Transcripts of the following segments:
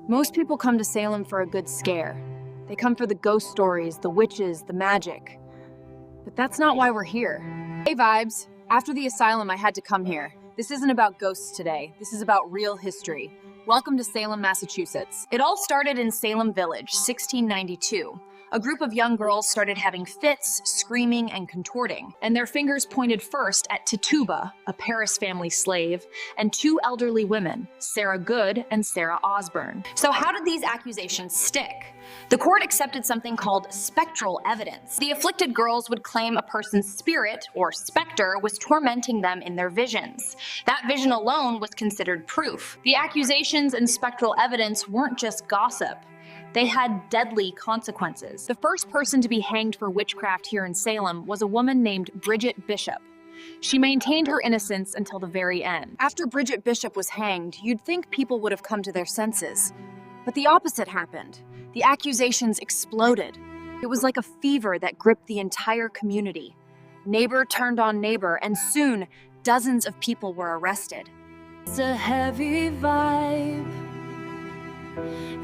Most people come to Salem for a good scare. They come for the ghost stories, the witches, the magic. But that's not why we're here. Hey vibes, after the asylum I had to come here. This isn't about ghosts today, this is about real history. Welcome to Salem, Massachusetts. It all started in Salem Village, 1692. A group of young girls started having fits, screaming, and contorting, and their fingers pointed first at Tituba, a Paris family slave, and two elderly women, Sarah Good and Sarah Osborne. So how did these accusations stick? The court accepted something called spectral evidence. The afflicted girls would claim a person's spirit, or specter, was tormenting them in their visions. That vision alone was considered proof. The accusations and spectral evidence weren't just gossip. They had deadly consequences. The first person to be hanged for witchcraft here in Salem was a woman named Bridget Bishop. She maintained her innocence until the very end. After Bridget Bishop was hanged, you'd think people would have come to their senses. But the opposite happened. The accusations exploded. It was like a fever that gripped the entire community. Neighbor turned on neighbor, and soon, dozens of people were arrested. It's a heavy vibe,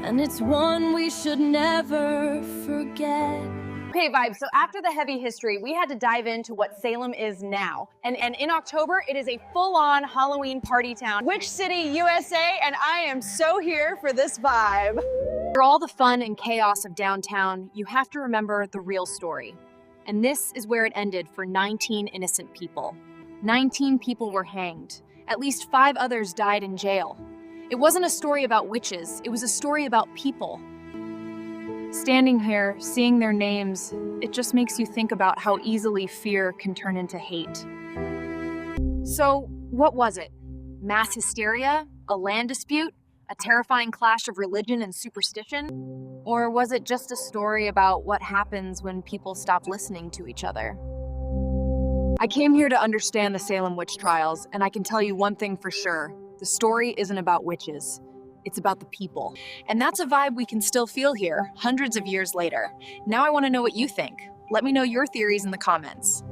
and it's one we should never forget. Okay, vibes, so after the heavy history, we had to dive into what Salem is now. And in October, it is a full-on Halloween party town. Witch City, USA, and I am so here for this vibe. For all the fun and chaos of downtown, you have to remember the real story. And this is where it ended for 19 innocent people. 19 people were hanged. At least 5 others died in jail. It wasn't a story about witches, it was a story about people. Standing here, seeing their names, it just makes you think about how easily fear can turn into hate. So, what was it? Mass hysteria? A land dispute? A terrifying clash of religion and superstition? Or was it just a story about what happens when people stop listening to each other? I came here to understand the Salem Witch Trials, and I can tell you one thing for sure. The story isn't about witches. It's about the people. And that's a vibe we can still feel here, hundreds of years later. Now I want to know what you think. Let me know your theories in the comments.